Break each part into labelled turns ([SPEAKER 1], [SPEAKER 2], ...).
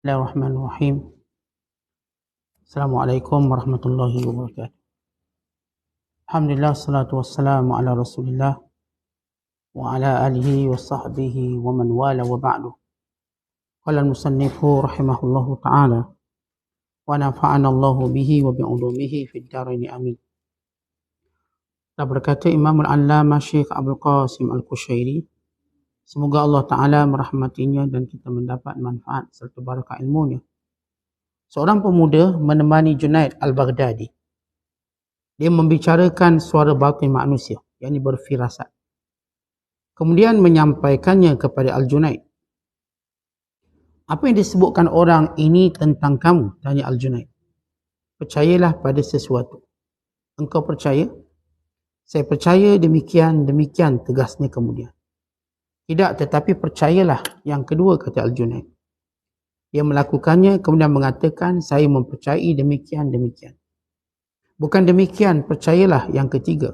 [SPEAKER 1] Bismillahirrahmanirrahim. Assalamualaikum warahmatullahi wabarakatuh. Alhamdulillah, salatu wassalamu ala Rasulillah wa ala alihi wa sahbihi wa man wala wa ba'du. Qala al-musannifu rahimahullahu ta'ala wa nafa'ana Allahu bihi wa bi'ulumihi fid dharain amin. Dan berkata Imam Al-Allamah Syekh Abdul Qasim Al-Qushairi, semoga Allah Ta'ala merahmatinya dan kita mendapat manfaat serta barakah ilmunya. Seorang pemuda menemani Junaid Al-Baghdadi. Dia membicarakan suara batin manusia, yakni berfirasat. Kemudian menyampaikannya kepada Al-Junaid. Apa yang disebutkan orang ini tentang kamu? Tanya Al-Junaid. Percayalah pada sesuatu. Engkau percaya? Saya percaya demikian, tegasnya kemudian. Tidak, tetapi percayalah. Yang kedua, kata Al-Junaid. Dia melakukannya kemudian mengatakan, saya mempercayai demikian. Bukan demikian, percayalah yang ketiga.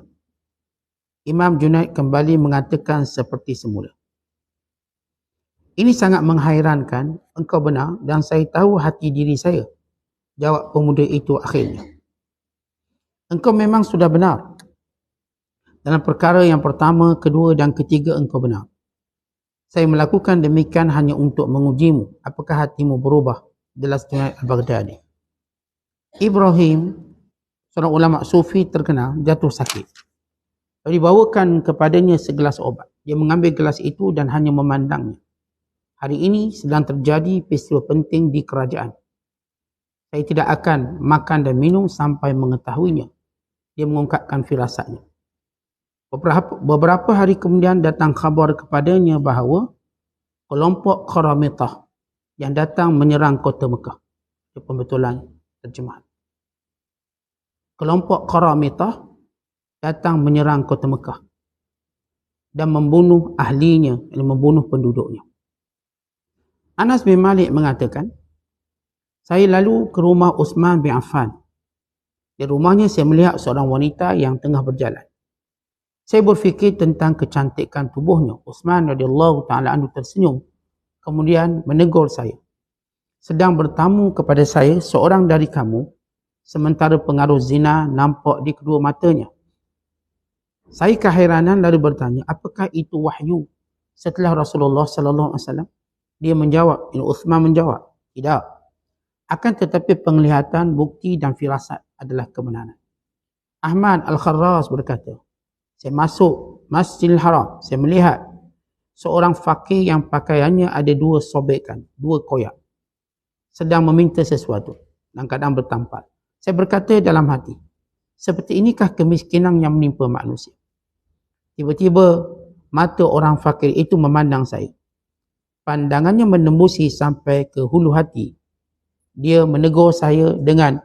[SPEAKER 1] Imam Junaid kembali mengatakan seperti semula. Ini sangat menghairankan, engkau benar dan saya tahu hati diri saya. Jawab pemuda itu akhirnya. Engkau memang sudah benar. Dalam perkara yang pertama, kedua dan ketiga engkau benar. Saya melakukan demikian hanya untuk mengujimu. Apakah hatimu berubah? Jelas Junaid Al-Baghdadi. Ibrahim, seorang ulama sufi terkenal, jatuh sakit. Dibawakan kepadanya segelas obat. Dia mengambil gelas itu dan hanya memandangnya. Hari ini sedang terjadi peristiwa penting di kerajaan. Saya tidak akan makan dan minum sampai mengetahuinya. Dia mengungkapkan firasatnya. Beberapa hari kemudian datang khabar kepadanya bahawa kelompok Qaramitah yang datang menyerang kota Mekah. Itu pembetulan terjemahan. Kelompok Qaramitah datang menyerang kota Mekah dan membunuh ahlinya, dan membunuh penduduknya. Anas bin Malik mengatakan, saya lalu ke rumah Uthman bin Affan. Di rumahnya saya melihat seorang wanita yang tengah berjalan. Saya berfikir tentang kecantikan tubuhnya. Uthman radhiyallahu ta'ala anhu tersenyum. Kemudian menegur saya. Sedang bertamu kepada saya seorang dari kamu, sementara pengaruh zina nampak di kedua matanya. Saya keheranan lalu bertanya, apakah itu wahyu setelah Rasulullah sallallahu alaihi wasallam? Dia menjawab, Uthman menjawab, tidak. Akan tetapi penglihatan, bukti dan firasat adalah kebenaran. Ahmad Al-Kharraz berkata, saya masuk Masjidil Haram, saya melihat seorang fakir yang pakaiannya ada dua sobekan, dua koyak, sedang meminta sesuatu dalam keadaan bertampar. Saya berkata dalam hati, seperti inikah kemiskinan yang menimpa manusia? Tiba-tiba mata orang fakir itu memandang saya. Pandangannya menembusi sampai ke hulu hati. Dia menegur saya dengan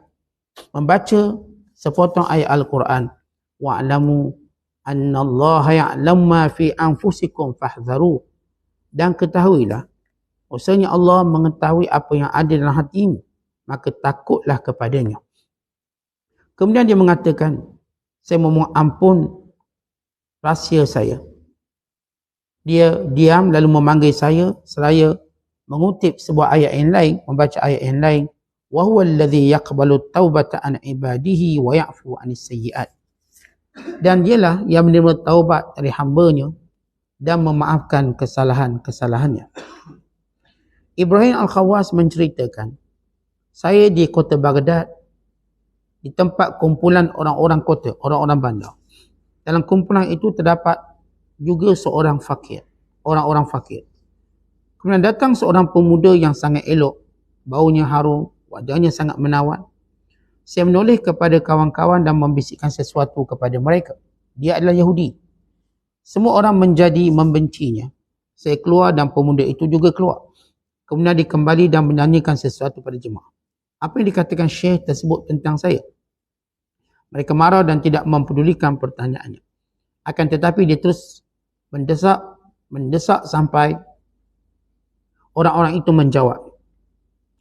[SPEAKER 1] membaca sepotong ayat Al-Quran. Wa'lamu annallaha ya'lamu ma fi anfusikum fahdharu. Dan ketahuilah, maksudnya Allah mengetahui apa yang ada dalam hatimu, maka takutlah kepadanya. Kemudian dia mengatakan, saya memohon ampun rahsia saya. Dia diam lalu memanggil saya seraya mengutip sebuah ayat yang lain, membaca ayat yang lain. Wa huwa alladhi yaqbalu at-taubata an ibadihi wa ya'fu 'anis sayyi'at. Dan dialah yang menerima taubat dari hamba-Nya dan memaafkan kesalahan-kesalahannya. Ibrahim Al-Khawwas menceritakan, saya di kota Baghdad, di tempat kumpulan orang-orang kota, orang-orang bandar. Dalam kumpulan itu terdapat juga seorang fakir, orang-orang fakir. Kemudian datang seorang pemuda yang sangat elok, baunya harum, wajahnya sangat menawan. Saya menoleh kepada kawan-kawan dan membisikkan sesuatu kepada mereka. Dia adalah Yahudi. Semua orang menjadi membencinya. Saya keluar dan pemuda itu juga keluar. Kemudian dia kembali dan menyanyikan sesuatu pada jemaah. Apa yang dikatakan Syekh tersebut tentang saya? Mereka marah dan tidak mempedulikan pertanyaannya. Akan tetapi dia terus mendesak sampai orang-orang itu menjawab,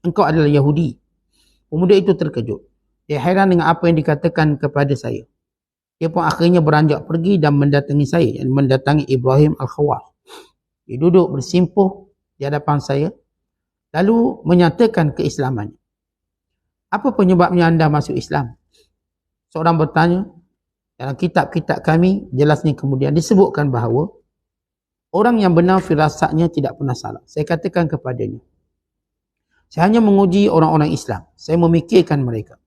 [SPEAKER 1] engkau adalah Yahudi. Pemuda itu terkejut. Dia heran dengan apa yang dikatakan kepada saya. Dia pun akhirnya beranjak pergi dan mendatangi saya, mendatangi Ibrahim Al-Khawwas. Dia duduk bersimpuh di hadapan saya lalu menyatakan keislamannya. Apa penyebabnya anda masuk Islam? Seorang bertanya, dalam kitab-kitab kami jelasnya kemudian disebutkan bahawa orang yang benar firasatnya tidak pernah salah. Saya katakan kepadanya, saya hanya menguji orang-orang Islam. Saya memikirkan mereka.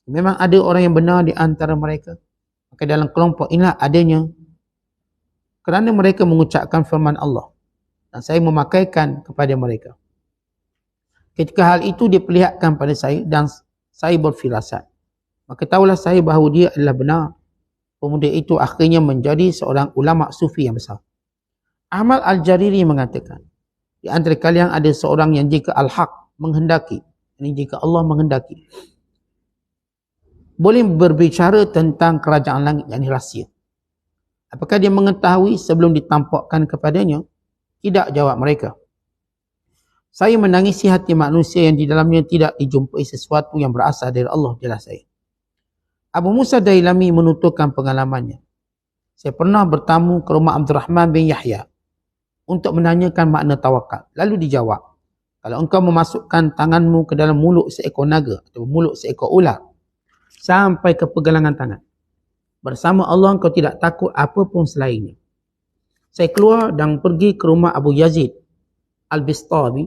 [SPEAKER 1] Memang ada orang yang benar di antara mereka. Maka dalam kelompok inilah adanya kerana mereka mengucapkan firman Allah. Dan saya memakaikan kepada mereka. Ketika hal itu diperlihatkan pada saya dan saya berfirasat, maka tahulah saya bahawa dia adalah benar. Pemuda itu akhirnya menjadi seorang ulama sufi yang besar. Ahmad Al-Jariri mengatakan, di antara kalian ada seorang yang jika al-haq menghendaki, ini jika Allah menghendaki, boleh berbicara tentang kerajaan langit yang rahsia. Apakah dia mengetahui sebelum ditampakkan kepadanya? Tidak, jawab mereka. Saya menangisi hati manusia yang di dalamnya tidak dijumpai sesuatu yang berasal dari Allah, jelas saya. Abu Musa Dailami menuturkan pengalamannya. Saya pernah bertamu ke rumah Abdurrahman bin Yahya untuk menanyakan makna tawakal. Lalu dijawab, kalau engkau memasukkan tanganmu ke dalam mulut seekor naga atau mulut seekor ular sampai ke pergelangan tangan, bersama Allah engkau tidak takut apapun selainnya. Saya keluar dan pergi ke rumah Abu Yazid Al-Bistami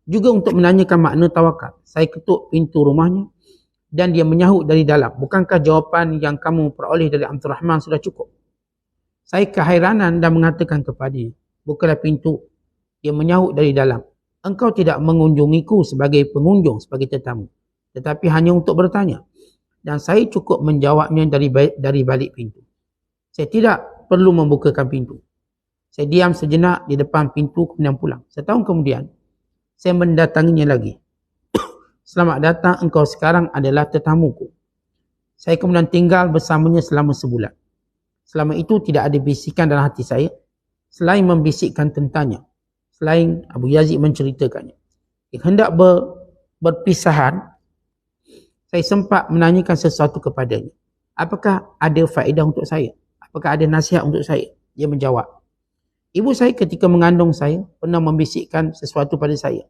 [SPEAKER 1] juga untuk menanyakan makna tawakal. Saya ketuk pintu rumahnya dan dia menyahut dari dalam, bukankah jawapan yang kamu peroleh dari Abdul Rahman sudah cukup? Saya keheranan dan mengatakan kepadanya, bukalah pintu. Dia menyahut dari dalam, engkau tidak mengunjungiku sebagai pengunjung, sebagai tetamu, tetapi hanya untuk bertanya. Dan saya cukup menjawabnya dari balik pintu. Saya tidak perlu membukakan pintu. Saya diam sejenak di depan pintu kemudian pulang. Setahun kemudian, saya mendatanginya lagi. Selamat datang, engkau sekarang adalah tetamuku. Saya kemudian tinggal bersamanya selama sebulan. Selama itu tidak ada bisikan dalam hati saya selain membisikkan tentangnya. Selain Abu Yazid menceritakannya. Hendak berpisahan, saya sempat menanyakan sesuatu kepadanya. Apakah ada faedah untuk saya? Apakah ada nasihat untuk saya? Dia menjawab, ibu saya ketika mengandung saya pernah membisikkan sesuatu pada saya.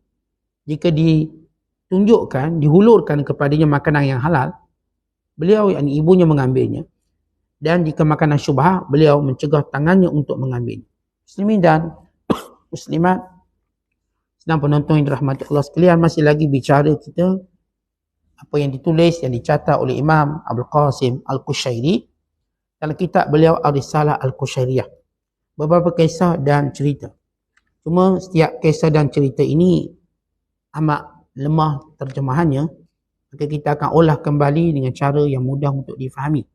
[SPEAKER 1] Jika ditunjukkan, dihulurkan kepadanya makanan yang halal, beliau, yakni ibunya, mengambilnya. Dan jika makanan syubhah, beliau mencegah tangannya untuk mengambilnya. Muslimin dan muslimat, sedang penonton yang dirahmati Allah sekalian, masih lagi bicara kita apa yang ditulis, yang dicatat oleh Imam Abdul Qasim Al-Qushairi dalam kitab beliau Ar-Risalah Al-Qushairiyah. Beberapa kisah dan cerita. Cuma setiap kisah dan cerita ini amat lemah terjemahannya, maka kita akan olah kembali dengan cara yang mudah untuk difahami.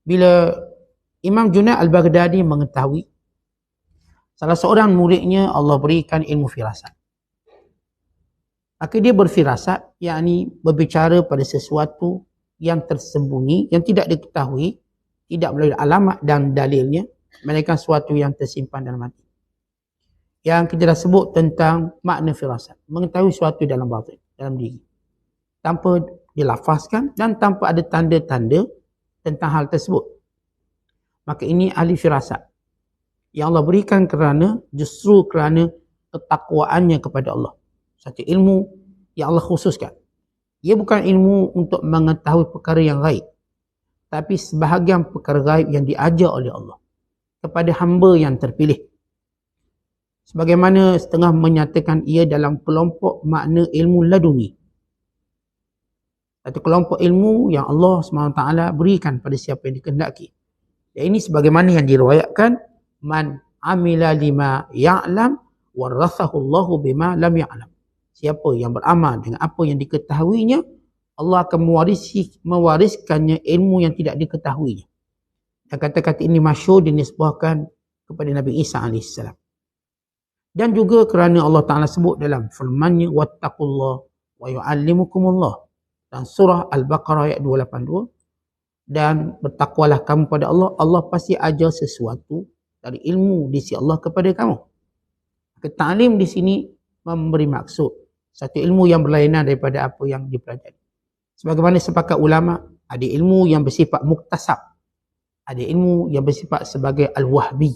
[SPEAKER 1] Bila Imam Junaid Al-Baghdadi mengetahui salah seorang muridnya Allah berikan ilmu firasat, maka dia berfirasat, yakni berbicara pada sesuatu yang tersembunyi, yang tidak diketahui, tidak melalui alamat dan dalilnya, melainkan sesuatu yang tersimpan dalam hati. Yang kita dah sebut tentang makna firasat, mengetahui sesuatu dalam batin, dalam diri, tanpa dilafazkan dan tanpa ada tanda-tanda tentang hal tersebut. Maka ini ahli firasat yang Allah berikan justru kerana ketakwaannya kepada Allah. Satu ilmu yang Allah khususkan. Ia bukan ilmu untuk mengetahui perkara yang gaib, tapi sebahagian perkara gaib yang diajar oleh Allah kepada hamba yang terpilih. Sebagaimana setengah menyatakan ia dalam kelompok makna ilmu laduni. Satu kelompok ilmu yang Allah SWT berikan pada siapa yang dikehendaki. Dan ini sebagaimana yang diriwayatkan, man amila lima ya'lam warathahu Allahu bima lam ya'lam. Siapa yang beramal dengan apa yang diketahuinya, Allah akan mewariskannya ilmu yang tidak diketahuinya. Dan kata-kata ini masyhur dinisbahkan kepada Nabi Isa AS. Dan juga kerana Allah Ta'ala sebut dalam firman-Nya, wattaqullah wa yu'allimukumullah, dan surah Al-Baqarah ayat 282, dan bertakwalah kamu pada Allah, Allah pasti ajar sesuatu dari ilmu di sisi Allah kepada kamu. Ta'lim di sini memberi maksud satu ilmu yang berlainan daripada apa yang dipelajari. Sebagaimana sepakat ulama, ada ilmu yang bersifat muktasab, ada ilmu yang bersifat sebagai al-wahbi.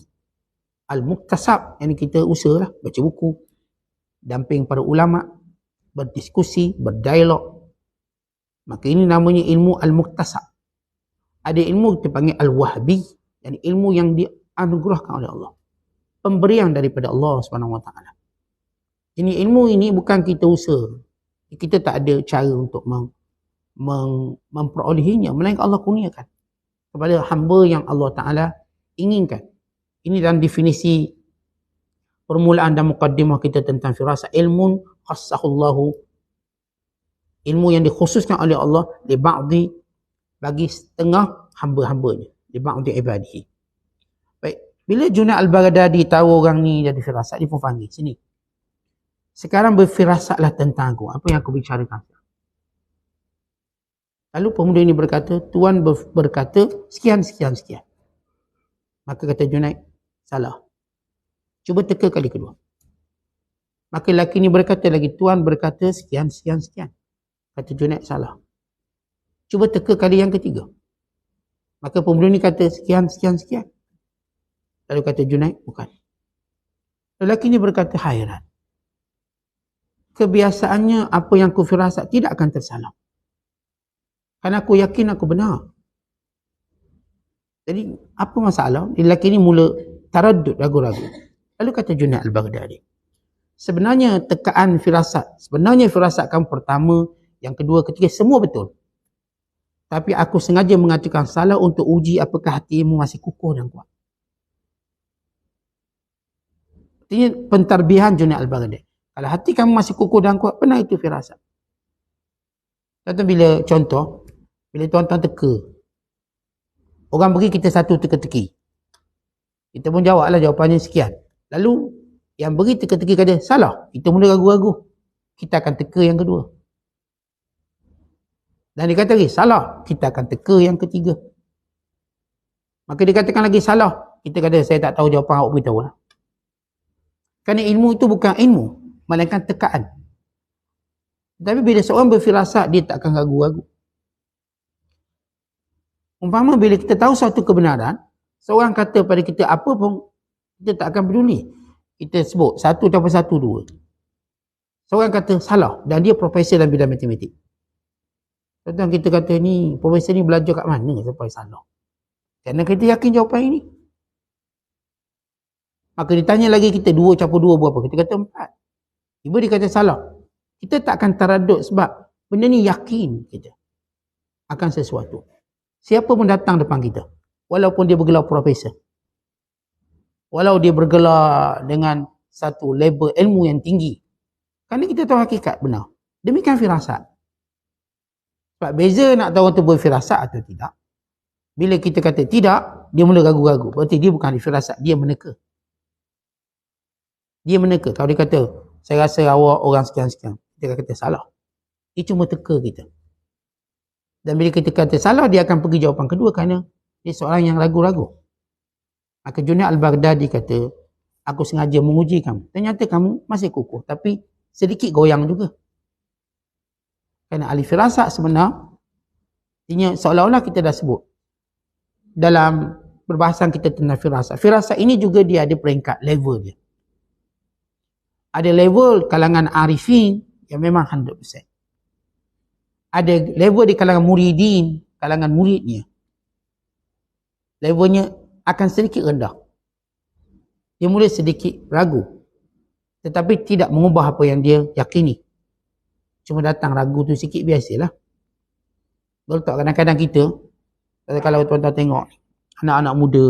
[SPEAKER 1] Al-muktasab yang kita usahalah, baca buku, damping para ulama, berdiskusi, berdialog. Maka ini namanya ilmu al-muktasab. Ada ilmu kita panggil al-wahbi, yani ilmu yang dianugerahkan oleh Allah, pemberian daripada Allah SWT. Ini ilmu ini bukan kita usaha, kita tak ada cara untuk memperolehinya, melainkan Allah kurniakan kepada hamba yang Allah Ta'ala inginkan. Ini dalam definisi permulaan dan muqaddimah kita tentang firasat. Ilmun khassahullahu, ilmu yang dikhususkan oleh Allah bagi setengah hamba-hambanya, li ba'di ibadihi. Baik, bila Junaid al-Baghdadi tahu orang ni jadi firasat, dia pun panggil sini. Sekarang berfirasatlah tentang aku, apa yang aku bicarakan. Lalu pemuda ini berkata, Tuan berkata sekian. Maka kata Junaid, salah. Cuba teka kali kedua. Maka lelaki ini berkata lagi, Tuan berkata sekian. Kata Junaid, salah. Cuba teka kali yang ketiga. Maka pemuda ini kata sekian. Lalu kata Junaid, bukan. Lelaki ini berkata, hairan. Kebiasaannya apa yang aku firasat tidak akan tersalah. Kerana aku yakin aku benar. Jadi apa masalah? Lelaki ini mula taraddud, ragu-ragu. Lalu kata Junaid al-Baghdadi, sebenarnya tekaan firasat, kamu pertama, yang kedua, ketiga, semua betul. Tapi aku sengaja mengatakan salah untuk uji apakah hatimu masih kukuh dan kuat. Artinya pentarbihan Junaid al-Baghdadi. Kalau hati kamu masih kukuh dan kuat, benar itu firasat. Bila tuan-tuan teka, orang beri kita satu teka-teki, kita pun jawablah jawapannya sekian. Lalu yang beri teka-teki kata salah, kita mula ragu-ragu, kita akan teka yang kedua. Dan dia kata lagi salah, kita akan teka yang ketiga. Maka dia katakan lagi salah, kita kata saya tak tahu jawapan, awak beritahu lah. Kerana ilmu itu bukan ilmu, melainkan tekaan. Tapi bila seorang berfirasat, dia tak akan ragu-ragu. Umpama bila kita tahu suatu kebenaran, seorang kata pada kita apa pun, kita tak akan peduli. Kita sebut 1 tambah 1, 2. Seorang kata salah dan dia profesor dalam bidang matematik. Contoh kita kata ni, profesor ni belajar kat mana sampai salah. Kerana kita yakin jawapan ini. Maka ditanya lagi kita 2 campur 2 berapa? Kita kata 4. Tiba dia kata salah. Kita tak akan taraddud sebab benda ni yakin kita akan sesuatu. Siapa pun datang depan kita, walaupun dia bergelar profesor, walau dia bergelar dengan satu level ilmu yang tinggi, kerana kita tahu hakikat benar. Demikian firasat. Sebab beza nak tahu tu berfirasat atau tidak. Bila kita kata tidak, dia mula ragu-ragu. Berarti dia bukan firasat, dia meneka. Kalau dia kata, saya rasa awak orang sekian-sekian, kita kata salah. Dia cuma teka kita. Dan bila kita kata salah, dia akan pergi jawapan kedua kerana dia seorang yang ragu-ragu. Maka Junaid al-Baghdadi kata, aku sengaja menguji kamu. Ternyata kamu masih kukuh, tapi sedikit goyang juga. Kerana ahli firasat sebenar, seolah-olah kita dah sebut dalam perbahasan kita tentang firasat. Firasat ini juga dia ada peringkat level dia. Ada level kalangan arifin yang memang 100%. Ada level di kalangan muridin, kalangan muridnya. Levelnya akan sedikit rendah. Dia mula sedikit ragu. Tetapi tidak mengubah apa yang dia yakini. Cuma datang ragu tu sikit, biasalah. Betul tak? Kadang-kadang kita, kalau tuan-tuan tengok anak-anak muda,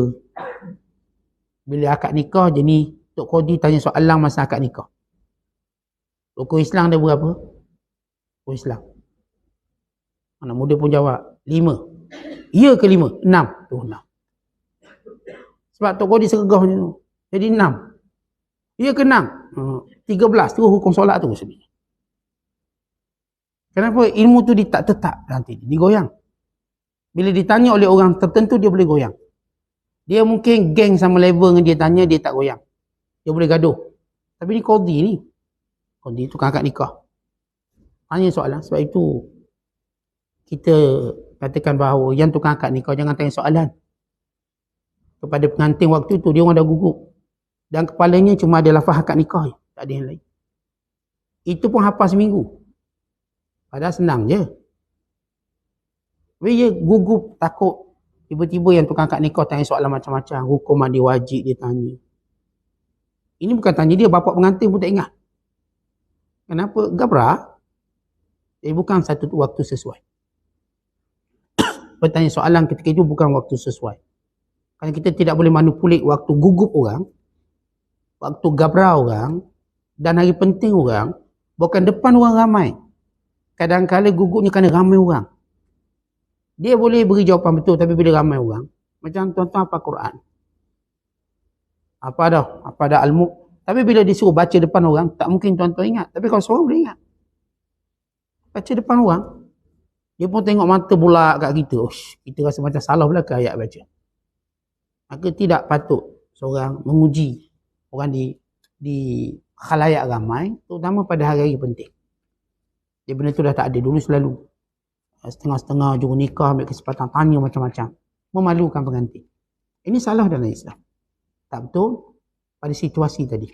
[SPEAKER 1] bila akad nikah je ni, Tok Qadi tanya soalan masa akad nikah. Rukun Islam dia berapa? Rukun Islam. Anak muda pun jawab 5. Ya ke 5? 6. Tu 6. Sebab Tok Qadi sergah je tu. Jadi 6. Ya ke 6? 13. Tu hukum solat tu sebenarnya. Kenapa? Ilmu tu dia tak tetap nanti. Dia goyang. Bila ditanya oleh orang tertentu, dia boleh goyang. Dia mungkin geng sama level dengan dia tanya, dia tak goyang. Dia boleh gaduh. Tapi ni Qadi ni. Qadi tu kan akad nikah. Hanya soalan. Sebab itu kita katakan bahawa yang tukang akad nikah jangan tanya soalan. Kepada pengantin waktu tu, dia orang dah gugup. Dan kepalanya cuma ada lafaz akad nikah. Tak ada yang lain. Itu pun hafal seminggu. Padahal senang je. Tapi dia gugup, takut. Tiba-tiba yang tukang akad nikah tanya soalan macam-macam. Hukum mandi wajib dia tanya. Ini bukan tanya dia, bapa pengantin pun tak ingat. Kenapa? Gabra. Dia bukan satu waktu sesuai. Bertanya soalan ketika itu bukan waktu sesuai. Kerana kita tidak boleh manipulate waktu gugup orang, waktu gabra orang, dan hari penting orang, bukan depan orang ramai. Kadang-kadang gugupnya kerana ramai orang. Dia boleh beri jawapan betul, tapi bila ramai orang, macam tuan-tuan apa Quran? Apa dah al-Mulk. Tapi bila disuruh baca depan orang, tak mungkin tuan-tuan ingat. Tapi kalau seorang boleh ingat. Baca depan orang, dia pun tengok mata bulat kat kita. Kita rasa macam salah pula ke ayat baca. Maka tidak patut seorang menguji orang di khalayak ramai, terutama pada hari-hari penting. Dia benda tu dah tak ada dulu selalu. Setengah-setengah juru nikah ambil kesempatan tanya macam-macam. Memalukan pengantin. Ini salah dalam Islam. Tak betul pada situasi tadi.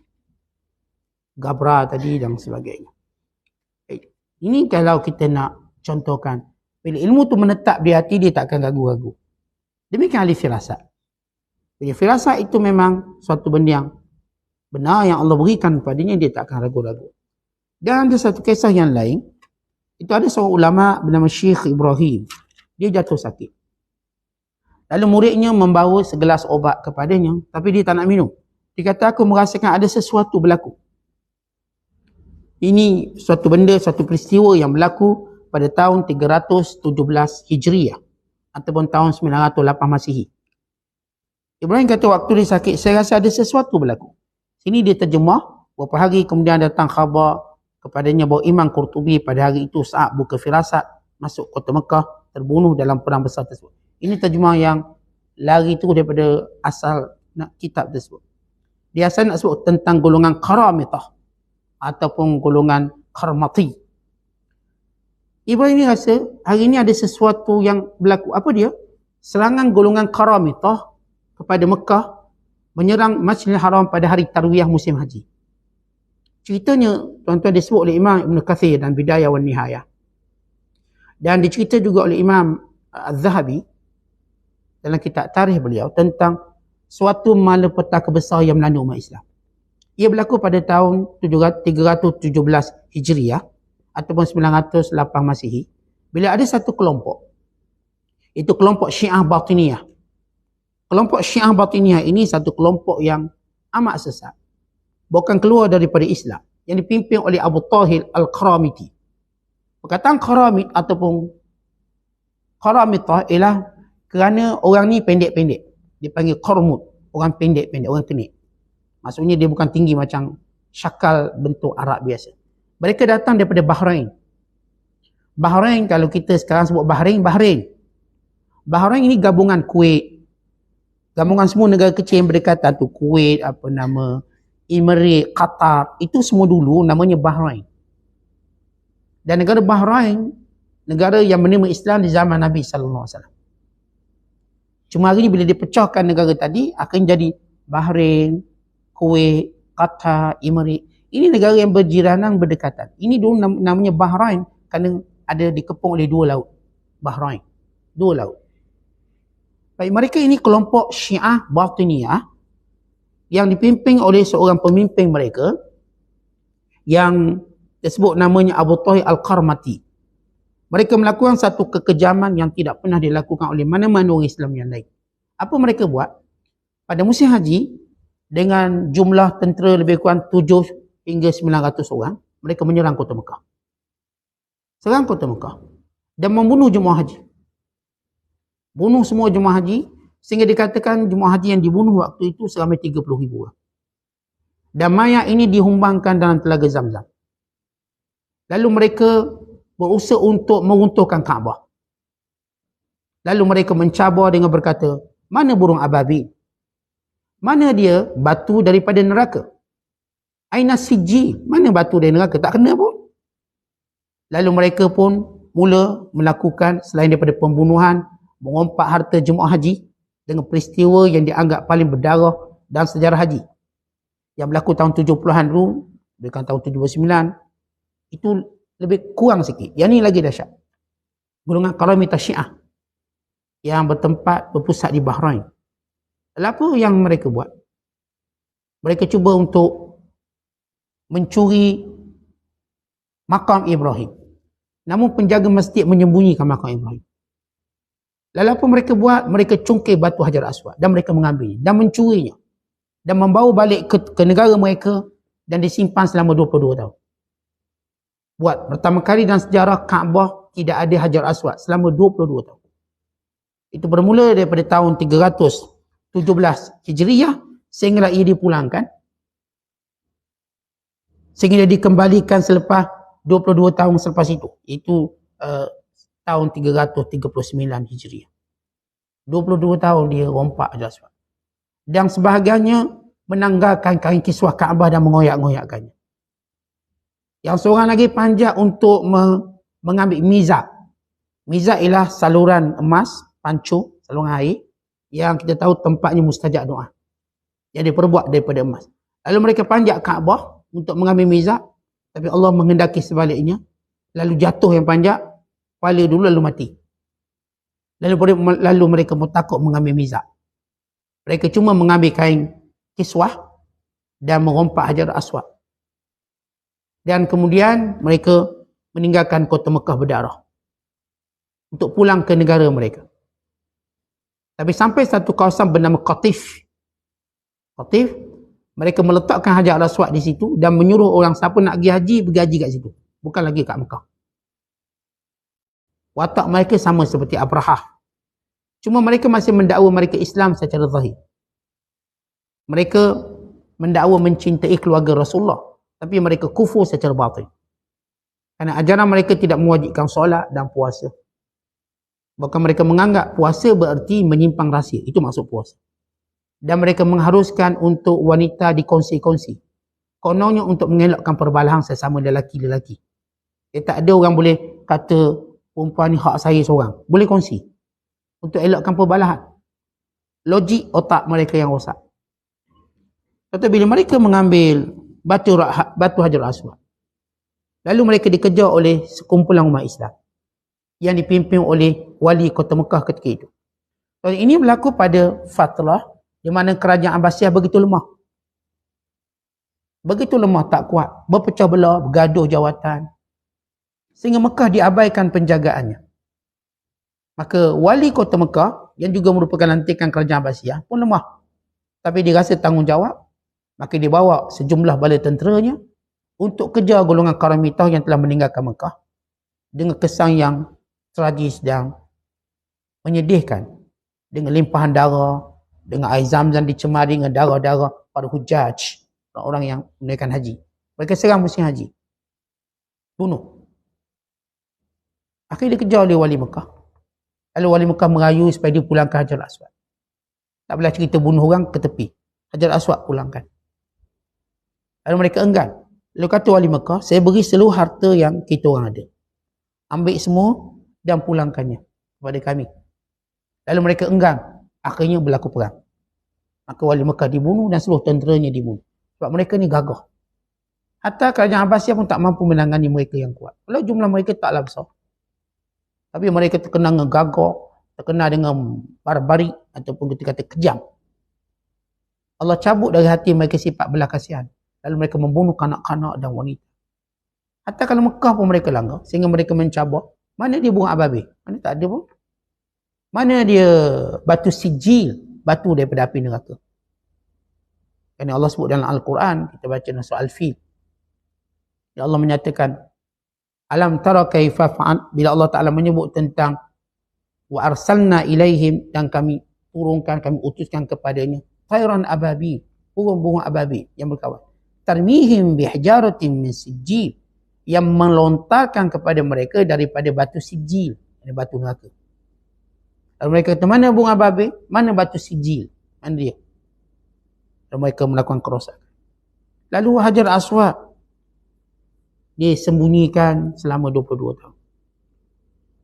[SPEAKER 1] Gabra tadi dan sebagainya. Ini kalau kita nak contohkan. Bila ilmu tu menetap di hati, dia tak akan ragu-ragu. Demikian ahli firasat. Bila firasat itu memang suatu benda yang benar yang Allah berikan padanya, dia tak akan ragu-ragu. Dan ada satu kisah yang lain. Itu ada seorang ulama bernama Syekh Ibrahim. Dia jatuh sakit. Lalu muridnya membawa segelas obat kepadanya, tapi dia tak nak minum. Dia kata, aku merasakan ada sesuatu berlaku. Ini suatu benda, suatu peristiwa yang berlaku pada tahun 317 Hijriah. Ataupun tahun 908 Masihi. Ibrahim kata, waktu dia sakit, saya rasa ada sesuatu berlaku. Sini dia terjemah, beberapa hari kemudian datang khabar kepadanya bahawa Imam Qurtubi pada hari itu saat buka firasat masuk kota Mekah, terbunuh dalam perang besar tersebut. Ini terjemah yang lari tu daripada asal kitab tersebut. Dia asal nak sebut tentang golongan Qaramitah ataupun golongan Qarmati. Ibrahim ni rasa hari ini ada sesuatu yang berlaku. Apa dia? Serangan golongan Qaramitah kepada Mekah menyerang Masjidil Haram pada hari Tarwiyah musim haji. Ceritanya, tuan-tuan disebut oleh Imam Ibn Kathir dan Bidayah wa Nihayah. Dan dicerita juga oleh Imam Az-Zahabi dalam kitab tarikh beliau tentang suatu malapetaka besar yang melanda umat Islam. Ia berlaku pada tahun 317 Hijriah ataupun 908 Masihi, bila ada satu kelompok. Itu kelompok Syiah Batiniyah. Kelompok Syiah Batiniyah ini satu kelompok yang amat sesat. Bukan keluar daripada Islam, yang dipimpin oleh Abu Tahir Al-Qaramiti. Perkataan Qaramit ataupun Qaramitah ialah kerana orang ni pendek-pendek. Dipanggil Qarmut, orang pendek-pendek, orang kenik. Maksudnya dia bukan tinggi macam syakal bentuk Arab biasa. Mereka datang daripada Bahrain. Bahrain, kalau kita sekarang sebut Bahrain. Bahrain ini gabungan Kuwait. Gabungan semua negara kecil yang berdekatan tu. Kuwait, Emirat, Qatar, itu semua dulu namanya Bahrain. Dan negara Bahrain, negara yang menerima Islam di zaman Nabi SAW. Cuma hari ini bila dipecahkan negara tadi, akan jadi Bahrain, Kuwait, Qatar, Emirat. Ini negara yang berjiranan berdekatan. Ini dulu namanya Bahrain kerana ada dikepung oleh dua laut. Bahrain, dua laut. Baik, mereka ini kelompok Syiah Batiniyah yang dipimpin oleh seorang pemimpin mereka yang disebut namanya Abu Tahir Al-Qarmati. Mereka melakukan satu kekejaman yang tidak pernah dilakukan oleh mana-mana orang Islam yang lain. Apa mereka buat? Pada musim haji, dengan jumlah tentera lebih kurang 7 hingga 900 orang, mereka menyerang kota Mekah. Serang kota Mekah. Dan membunuh jemaah haji. Bunuh semua jemaah haji, sehingga dikatakan jemaah haji yang dibunuh waktu itu seramai 30,000 orang. Dan mayat ini dihumbangkan dalam telaga Zamzam. Lalu mereka berusaha untuk meruntuhkan Kaabah. Lalu mereka mencabar dengan berkata, mana burung ababil? Mana dia batu daripada neraka? Aina sijji? Mana batu dari neraka? Tak kena pun. Lalu mereka pun mula melakukan selain daripada pembunuhan, mengompak harta jemaah haji dengan peristiwa yang dianggap paling berdarah dalam sejarah haji. Yang berlaku tahun 70-an dulu, bukan tahun 79. Itu lebih kurang sikit. Yang ni lagi dahsyat. Golongan Qaramita Syiah yang berpusat di Bahrain. Apa yang mereka buat? Mereka cuba untuk mencuri makam Ibrahim. Namun penjaga masjid menyembunyikan makam Ibrahim. Lalu apa mereka buat? Mereka cungkil batu Hajar Aswad dan mereka mengambilnya dan mencurinya dan membawa balik ke negara mereka dan disimpan selama 22 tahun. Buat pertama kali dalam sejarah Kaabah tidak ada Hajar Aswad selama 22 tahun. Itu bermula daripada tahun 317 Hijriah sehingga ia dipulangkan. Sehingga dikembalikan selepas 22 tahun selepas itu. Itu tahun 339 Hijriah. 22 tahun dia rompak Hajar Aswad. Dan sebahagiannya menanggalkan kain kiswah Kaabah dan mengoyak-ngoyakkannya. Yang seorang lagi panjat untuk mengambil mizab. Mizab ialah saluran emas, pancu, saluran air yang kita tahu tempatnya mustajab doa. Yang diperbuat daripada emas. Lalu mereka panjat Kaabah untuk mengambil mizab, tapi Allah menghendaki sebaliknya. Lalu jatuh yang panjat, kepala dulu lalu mati. Lalu mereka pun takut mengambil mizab. Mereka cuma mengambil kain kiswah dan merompak Hajar Aswad. Dan kemudian mereka meninggalkan kota Mekah berdarah untuk pulang ke negara mereka. Tapi sampai satu kawasan bernama Qatif, mereka meletakkan Hajar Aswad di situ dan menyuruh orang siapa nak pergi haji, pergi haji kat situ. Bukan lagi kat Mekah. Watak mereka sama seperti Abrahah. Cuma mereka masih mendakwa mereka Islam secara zahir. Mereka mendakwa mencintai keluarga Rasulullah. Tapi mereka kufur secara batin. Kerana ajaran mereka tidak mewajibkan solat dan puasa. Bahkan mereka menganggap puasa bererti menyimpang rahsia. Itu maksud puasa. Dan mereka mengharuskan untuk wanita dikongsi-kongsi. Kononnya untuk mengelakkan perbalahan sesama lelaki-lelaki. Tak ada orang boleh kata perempuan ni hak saya seorang. Boleh kongsi. Untuk elakkan perbalahan. Logik otak mereka yang rosak. Tetapi bila mereka mengambil batu Hajar Aswad, lalu mereka dikejar oleh sekumpulan umat Islam yang dipimpin oleh wali kota Mekah ketika itu. Dan ini berlaku pada fatrah di mana kerajaan Abbasiyah begitu lemah. Begitu lemah, tak kuat, berpecah belah, bergaduh jawatan. Sehingga Mekah diabaikan penjagaannya. Maka wali kota Mekah yang juga merupakan lantikan kerajaan Abbasiyah pun lemah. Tapi dia rasa tanggungjawab. Maka dia bawa sejumlah bala tenteranya untuk kejar golongan Qaramitah yang telah meninggalkan Mekah dengan kesan yang tragis dan menyedihkan, dengan limpahan darah, dengan air zam-zam dicemari dengan darah-darah para hujaj, orang yang menunaikan haji. Mereka serang musim haji, bunuh. Akhirnya dikejar oleh wali Mekah. Lalu wali Mekah merayu supaya dia pulangkan Hajar Aswad. Tak boleh cerita bunuh orang ke tepi. Hajar Aswad pulangkan. Lalu mereka enggan. Lalu kata wali Mekah, saya beri seluruh harta yang kita orang ada. Ambil semua dan pulangkannya kepada kami. Lalu mereka enggan. Akhirnya berlaku perang. Maka wali Mekah dibunuh dan seluruh tenteranya dibunuh. Sebab mereka ni gagah. Hatta kerajaan Abbasiyah pun tak mampu menangani mereka yang kuat. Kalau jumlah mereka taklah besar. Tapi mereka terkenal dengan gagah, terkenal dengan barbari ataupun kita kata kejam. Allah cabut dari hati mereka sifat belas kasihan. Lalu mereka membunuh kanak-kanak dan wanita. Hatta kalau Mekah pun mereka langgar. Sehingga mereka mencabar. Mana dia bunga ababil? Mana tak ada pun. Mana dia batu sijil. Batu daripada api neraka. Kerana Allah sebut dalam Al-Quran. Kita baca dalam surah Al-Fil. Ya Allah menyatakan. Alam tara kaifa fa'al. Bila Allah Ta'ala menyebut tentang. Wa arsalna ilaihim. Dan kami turunkan, kami utuskan kepadanya. Khairan ababil. Burung-burung ababil yang berkawan. Tarmihim bihjaratin min sijil, yang melontarkan kepada mereka daripada batu sijil, batu neraka. Lalu mereka kata, mana bunga babi? Mana batu sijil? Mana dia? Dan mereka melakukan kerosakan. Lalu Hajar Aswad disembunyikan selama 22 tahun.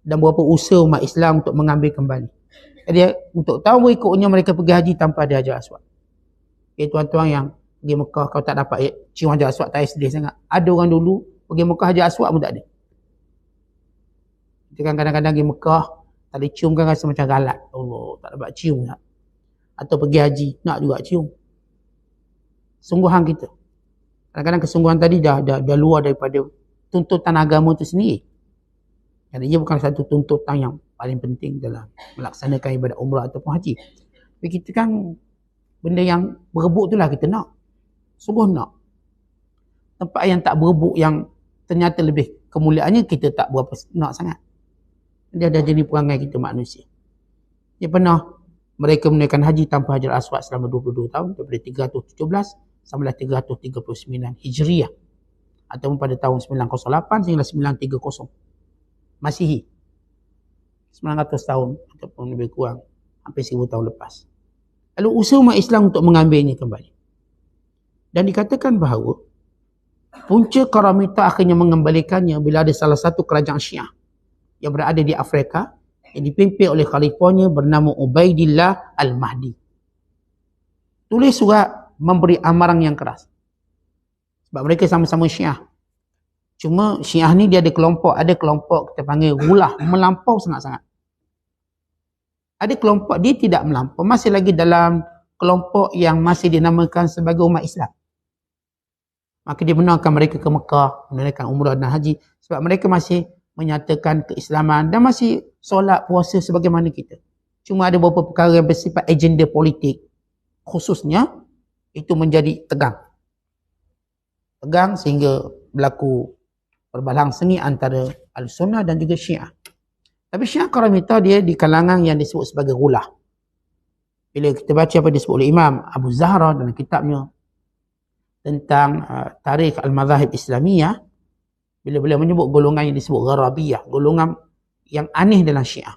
[SPEAKER 1] Dan berapa usaha umat Islam untuk mengambil kembali. Jadi untuk tahu berikutnya mereka pergi haji tanpa ada Hajar Aswad. Tuan-tuan yang di Mekah, kau tak dapat cium Hajar Aswad, tak sedih sangat. Ada orang dulu Pergi Mekah Hajar Aswad pun tak ada. Kita kan kadang-kadang pergi Mekah, tak ada cium kan rasa macam galat. Allah, tak dapat cium tak. Atau pergi haji, nak juga cium. Sungguhan kita. Kadang-kadang kesungguhan tadi dah luar daripada tuntutan agama itu sendiri. Jadi ia bukan satu tuntutan yang paling penting dalam melaksanakan ibadat umrah ataupun haji. Tapi kita kan benda yang berebut itulah kita nak. Sungguh nak. Tempat yang tak berebut yang ternyata lebih kemuliaannya kita tak berapa nak sangat. Dia dah jadi perangai kita manusia. Dia pernah mereka menunaikan haji tanpa Hajar Aswad selama 22 tahun daripada 317 sampai 339 Hijriah ataupun pada tahun 908 sehingga 930 Masihi. 900 tahun ataupun lebih kurang hampir 1000 tahun lepas. Lalu usaha umat Islam untuk mengambilnya kembali. Dan dikatakan bahawa punca Karamita akhirnya mengembalikannya bila ada salah satu kerajaan Syiah yang berada di Afrika yang dipimpin oleh khalifahnya bernama Ubaidillah Al-Mahdi. Tulis surat memberi amaran yang keras. Sebab mereka sama-sama Syiah. Cuma Syiah ni dia ada kelompok kita panggil gulah, melampau sangat-sangat. Ada kelompok dia tidak melampau, masih lagi dalam kelompok yang masih dinamakan sebagai umat Islam. Maka dia benarkan mereka ke Mekah, menunaikan umrah dan haji sebab mereka masih menyatakan keislaman dan masih solat puasa sebagaimana kita. Cuma ada beberapa perkara yang bersifat agenda politik khususnya itu menjadi tegang. Tegang sehingga berlaku perbalang sengit antara Al-Sunnah dan juga Syiah. Tapi Syiah Karamita dia di kalangan yang disebut sebagai gulah. Bila kita baca apa disebut oleh Imam Abu Zahra dalam kitabnya tentang Tarikh Al-Madhahib Islamiyah, bila beliau menyebut golongan yang disebut Gharabiyah, golongan yang aneh dalam Syiah.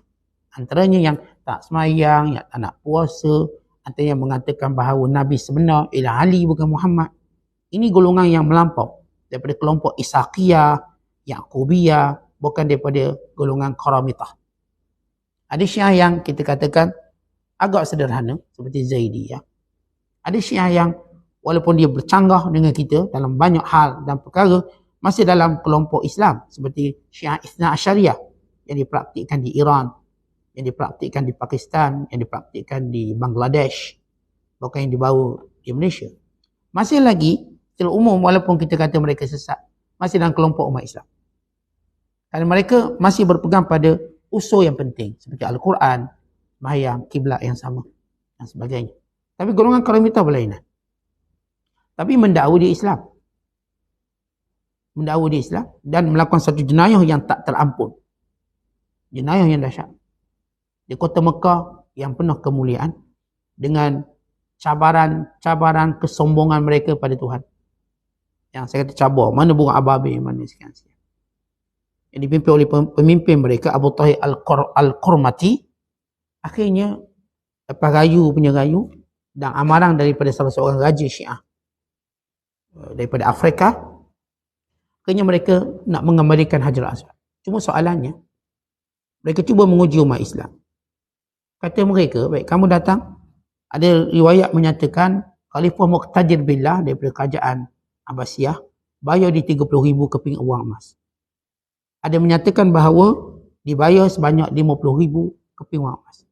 [SPEAKER 1] Antaranya yang tak semayang, yang tak nak puasa, antaranya yang mengatakan bahawa Nabi sebenar ialah Ali bukan Muhammad. Ini golongan yang melampau daripada kelompok Ishaqiyah, Yaqubiyah, bukan daripada golongan Karamitah. Ada Syiah yang kita katakan agak sederhana seperti Zaidiyah. Ada Syiah yang walaupun dia bercanggah dengan kita dalam banyak hal dan perkara, masih dalam kelompok Islam seperti Syiah Ithna Asyariyah yang dipraktikkan di Iran, yang dipraktikkan di Pakistan, yang dipraktikkan di Bangladesh, bukan yang dibawa di Malaysia. Masih lagi secara umum walaupun kita kata mereka sesat, masih dalam kelompok umat Islam. Kerana mereka masih berpegang pada usul yang penting seperti Al-Quran, sembahyang, kiblat yang sama dan sebagainya. Tapi golongan Karamita berlainan. Tapi mendakwa di Islam. Mendakwa di Islam dan melakukan satu jenayah yang tak terampun. Jenayah yang dahsyat. Di kota Mekah yang penuh kemuliaan dengan cabaran kesombongan mereka pada Tuhan. Yang saya kata cabar, mana burung ababil, mana sekian-sekian. Yang dipimpin oleh pemimpin mereka, Abu Tahir Al-Qurmati, akhirnya lepas rayu dan amaran daripada salah seorang raja Syiah daripada Afrika, akhirnya mereka nak mengembalikan Hajar Aswad. Cuma soalannya, mereka cuba menguji umat Islam. Kata mereka, baik kamu datang, ada riwayat menyatakan Khalifah Muqtadir Billah daripada kerajaan Abbasiyah bayar di 30,000 keping wang emas. Ada menyatakan bahawa dibayar sebanyak 50,000 keping wang emas.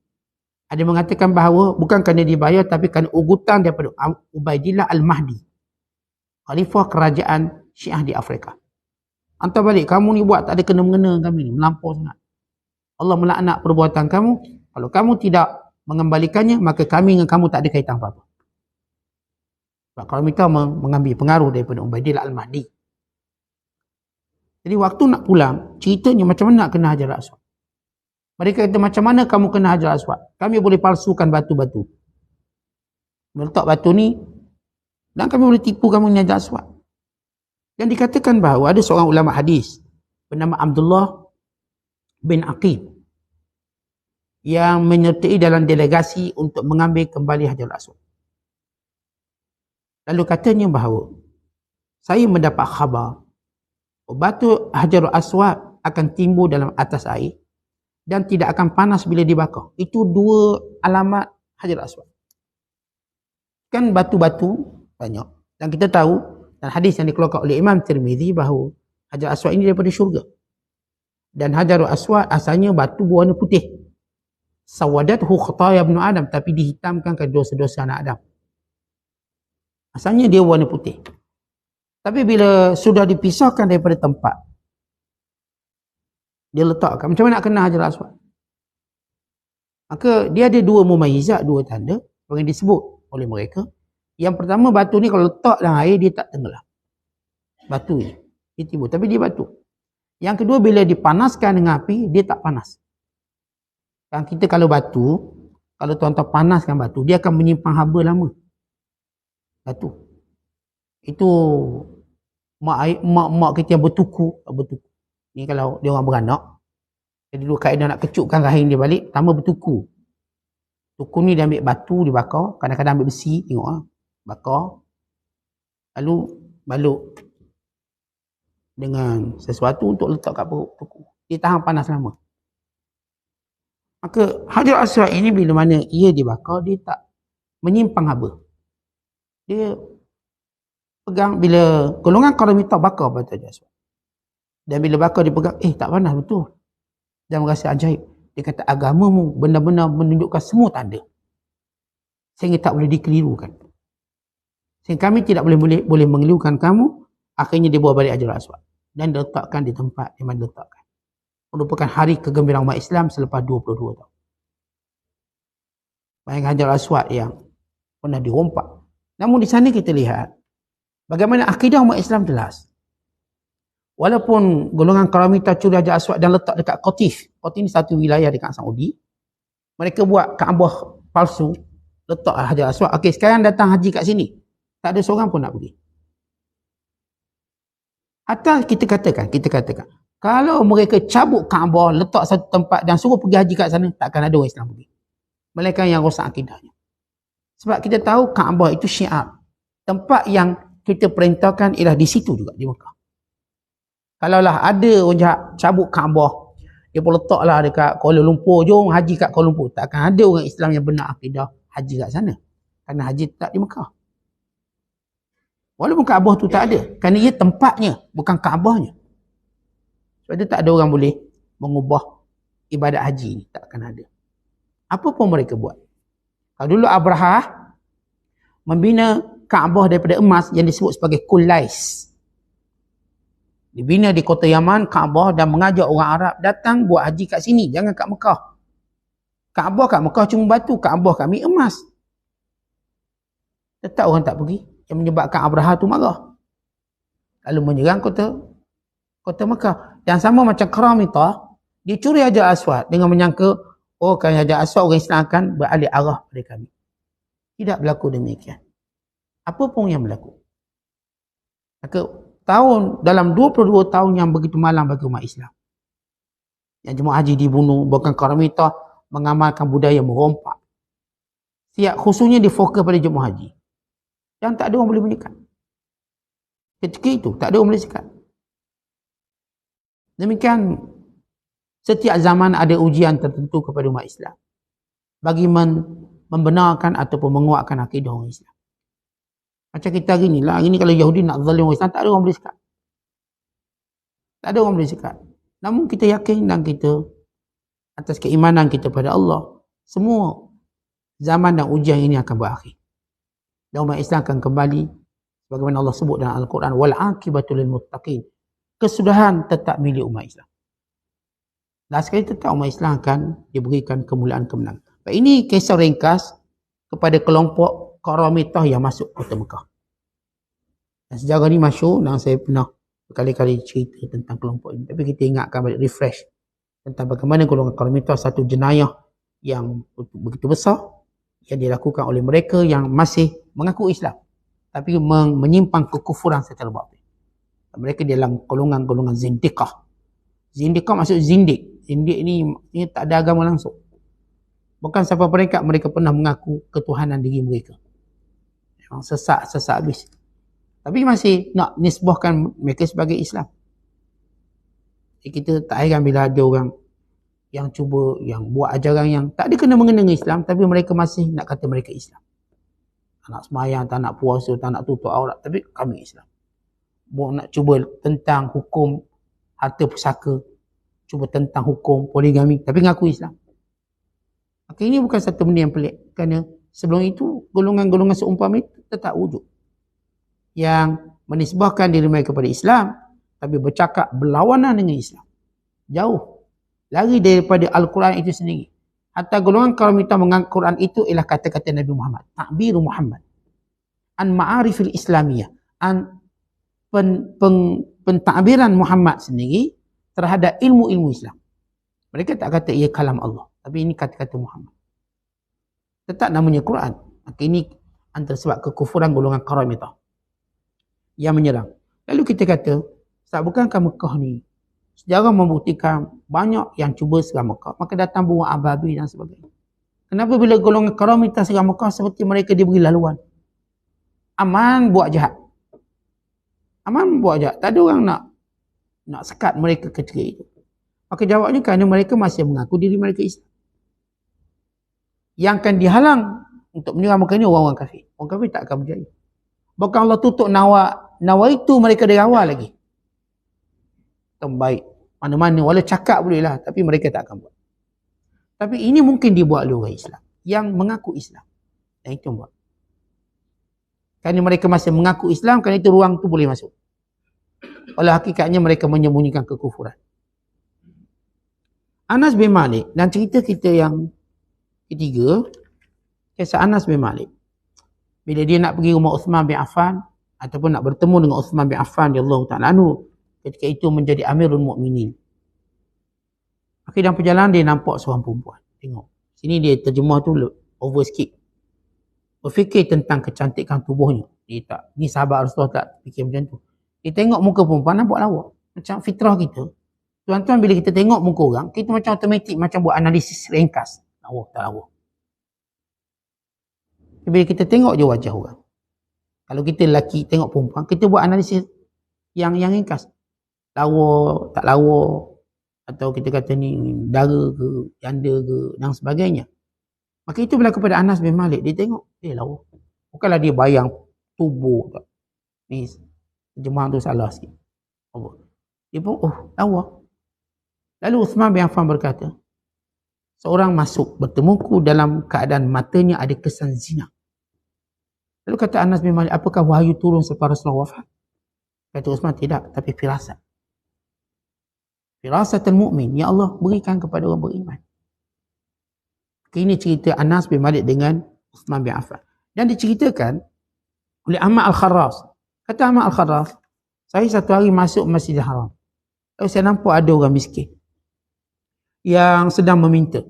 [SPEAKER 1] Ada mengatakan bahawa bukan kerana dibayar tapi kerana ugutan daripada Ubaidillah Al-Mahdi, Khalifah kerajaan Syiah di Afrika. Hantar balik, kamu ni buat tak ada kena-mengena kami ni, melampau sangat. Allah melaknat perbuatan kamu. Kalau kamu tidak mengembalikannya, maka kami dengan kamu tak ada kaitan apa-apa. Sebab Karamita mengambil pengaruh daripada Ubaidillah Al-Mahdi. Jadi waktu nak pulang, ceritanya macam mana nak kena Hajar Aswad. Mereka kata macam mana kamu kena Hajar Aswad. Kami boleh palsukan batu-batu. Meletak batu ni dan kami boleh tipu kamu dengan Hajar Aswad. Dan dikatakan bahawa ada seorang ulama hadis bernama Abdullah bin Aqil yang menyertai dalam delegasi untuk mengambil kembali Hajar Aswad. Lalu katanya bahawa saya mendapat khabar batu Hajar Aswad akan timbul dalam atas air dan tidak akan panas bila dibakar. Itu dua alamat Hajar Aswad. Kan batu-batu banyak. Dan kita tahu dan hadis yang dikeluarkan oleh Imam Tirmizi bahawa Hajar Aswad ini daripada syurga. Dan Hajarul Aswad asalnya batu berwarna putih. Sawadathu khataya ibnu Adam, tapi dihitamkan ke dosa-dosa anak Adam. Asalnya dia warna putih. Tapi bila sudah dipisahkan daripada tempat, dia letakkan. Macam mana nak kenal Hajarul Aswad? Maka dia ada dua mumayizat, dua tanda yang disebut oleh mereka. Yang pertama, batu ni kalau letak dalam air, dia tak tenggelam. Batu ni, dia timbul. Tapi dia batu. Yang kedua, bila dipanaskan dengan api, dia tak panas. Dan kita kalau batu, kalau tuan-tuan panaskan batu, dia akan menyimpan haba lama. Batu. Itu mak kita yang bertuku. Ni kalau dia orang beranak, jadi dua kaedah nak kecutkan rahim dia balik, pertama bertuku. Tuku ni dia ambil batu, dia bakar, kadang-kadang ambil besi, tengok lah. Bakar. Lalu balut dengan sesuatu untuk letak kat perut tuku. Dia tahan panas lama. Maka Hajar Aswad ini bila mana ia dibakar, dia tak menyimpang haba. Dia pegang, bila golongan Qaramitah bakar batu Hajar Aswad. Dan bila bakar dia pegang, tak panas betul. Dan merasa ajaib. Dia kata agamamu benar-benar menunjukkan semua tanda. Sehingga tak boleh dikelirukan. Sehingga kami tidak boleh mengelirukan kamu. Akhirnya dia bawa balik Hajar Aswad dan diletakkan di tempat yang mana diletakkan. Merupakan hari kegembiraan umat Islam selepas 22 tahun. Bayang Hajar Aswad yang pernah dirompak. Namun di sana kita lihat bagaimana akidah umat Islam jelas. Walaupun golongan Qaramitah curi Hajar Aswad dan letak dekat Qatif. Qatif ni satu wilayah dekat Saudi. Mereka buat Kaabah palsu, letak Hajar Aswad. Okey, sekarang datang haji kat sini. Tak ada seorang pun nak pergi. Hatta kita katakan, kalau mereka cabut Kaabah, letak satu tempat dan suruh pergi haji kat sana, takkan ada orang Islam pergi. Melainkan yang rosak akidahnya. Sebab kita tahu Kaabah itu syiar. Tempat yang kita perintahkan ialah di situ juga, di Mekah. Kalaulah ada orang jahat cabut Kaabah, dia pun letaklah dekat Kuala Lumpur, jom haji kat Kuala Lumpur. Takkan ada orang Islam yang benar akidah haji kat sana. Kerana haji tak di Mekah. Walaupun Kaabah tu tak ada. Kerana ia tempatnya, bukan Kaabahnya. Sebab itu tak ada orang boleh mengubah ibadat haji ni. Takkan ada. Apa pun mereka buat. Kalau dulu Abrahah membina Kaabah daripada emas yang disebut sebagai Kullais. Dibina di kota Yaman, Kaabah, dan mengajak orang Arab datang buat haji kat sini. Jangan kat Mekah. Kaabah kat Mekah cuma batu. Kaabah kami emas. Tetap orang tak pergi. Yang menyebabkan Abrahah tu marah. Lalu menyerang kota Mekah. Yang sama macam Qaramitah, dia curi Hajar Aswad dengan menyangka, kan Hajar Aswad orang Islam akan beralih arah pada kami. Tidak berlaku demikian. Apa pun yang berlaku. Maka dalam 22 tahun yang begitu malang bagi umat Islam. Yang jemaah haji dibunuh, bahkan Qaramitah mengamalkan budaya merompak. Khususnya difokus pada jemaah haji. Dan tak ada orang boleh menyekat. Ketika itu, tak ada orang boleh sekat. Demikian, setiap zaman ada ujian tertentu kepada umat Islam. Bagi membenarkan ataupun menguatkan akidah orang Islam. Macam kita hari ni lah. Hari ni kalau Yahudi nak zalim orang Islam, tak ada orang boleh sekat. Tak ada orang boleh sekat. Namun kita yakin dan kita, atas keimanan kita pada Allah, semua zaman dan ujian ini akan berakhir. Dan umat Islam akan kembali sebagaimana Allah sebut dalam Al-Quran, wal aqibatu lil muttaqin. Kesudahan tetap milik umat Islam. Dan sekali tetap umat Islam akan diberikan kemuliaan kemenangan. Ini kisah ringkas kepada kelompok Qaramitah yang masuk kota Mekah. Dan sejarah ni masyhur dan saya pernah berkali-kali cerita tentang kelompok ini. Tapi kita ingatkan balik, refresh tentang bagaimana golongan Qaramitah satu jenayah yang begitu besar yang dilakukan oleh mereka yang masih mengaku Islam tapi menyimpang kekufuran secara batin. Mereka dalam golongan zindiqah. Zindiqah maksud zindik. Zindik ni tak ada agama langsung. Bukan sampai mereka pernah mengaku ketuhanan diri mereka. Yang sesak habis. Tapi masih nak nisbahkan mereka sebagai Islam. Jadi kita tak heran bila ada orang yang cuba, yang buat ajaran yang tak ada kena-mengena dengan Islam, tapi mereka masih nak kata mereka Islam. Tak nak semayang, tak nak puasa, tak nak tutup aurat, tapi kami Islam. nak cuba tentang hukum harta pusaka, cuba tentang hukum poligami, tapi ngaku Islam. Maka ini bukan satu benda yang pelik, kerana sebelum itu golongan-golongan seumpama itu tetap wujud yang menisbahkan diri mereka kepada Islam, tapi bercakap berlawanan dengan Islam, jauh lari daripada Al-Quran itu sendiri. Hatta golongan Karamita menganggap Quran itu ialah kata-kata Nabi Muhammad, takbiru Muhammad an ma'arifil islamiyah, an pentakbiran Muhammad sendiri terhadap ilmu-ilmu Islam. Mereka tak kata ia kalam Allah, tapi ini kata-kata Muhammad, tetap namanya Quran. Maka ini antara sebab kekufuran golongan Karamita yang menyerang. Lalu kita kata, Ustaz, bukankah Mekah ni sejarah membuktikan banyak yang cuba serang Mekah, maka datang buang ababi dan sebagainya. Kenapa bila golongan Karamita serang Mekah seperti mereka diberi laluan? Aman buat jahat. Aman buat jahat. Tak ada orang nak sekat mereka ketika itu. Maka jawabnya kerana mereka masih mengaku diri mereka Islam. Yang akan dihalang untuk menyerang Mekah ni orang-orang kafir. Orang kafir tak akan berjaya. Bahkan Allah tutup nawa itu mereka dari awal lagi. Baik, mana-mana, walau cakap boleh lah, tapi mereka tak akan buat. Tapi ini mungkin dibuat oleh orang Islam yang mengaku Islam, dan itu buat. Kerana mereka masih mengaku Islam, kerana itu ruang tu boleh masuk. Walau hakikatnya mereka menyembunyikan kekufuran. Anas bin Malik, dan cerita kita yang ketiga, kisah Anas bin Malik. Bila dia nak pergi rumah Uthman bin Affan, ataupun nak bertemu dengan Uthman bin Affan radhiyallahu ta'ala anhu, ketika itu menjadi Amirul Mukminin. Akhir dalam perjalanan dia nampak seorang perempuan. Tengok. Sini dia terjemah tu over sikit. Berfikir tentang kecantikan tubuhnya. Dia tak, ni sahabat Rasulullah tak fikir macam tu. Dia tengok muka perempuan nampak lawa. Macam fitrah kita. Tuan-tuan, bila kita tengok muka orang, kita macam automatik macam buat analisis ringkas. Lawa, tak lawa. Bila kita tengok je wajah orang, kalau kita lelaki tengok perempuan, kita buat analisis yang ringkas. Lawa, tak lawa, atau kita kata ni dara ke, janda ke, dan sebagainya. Maka itu berlaku pada Anas bin Malik. Dia tengok, lawa. Bukanlah dia bayang tubuh tak. Ni terjemahan tu salah sikit. Dia pun, lawa. Lalu Uthman bin Affan berkata, seorang masuk bertemuku dalam keadaan matanya ada kesan zina. Lalu kata Anas bin Malik, apakah wahyu turun selepas Rasulullah wafat? Kata Uthman, tidak, tapi firasat. Firasatul mu'min, ya Allah berikan kepada orang beriman. Ini cerita Anas bin Malik dengan Uthman bin Affan. Dan diceritakan oleh Ahmad Al-Kharras. Kata Ahmad Al-Kharras, saya satu hari masuk Masjidil Haram. Lalu saya nampak ada orang miskin yang sedang meminta.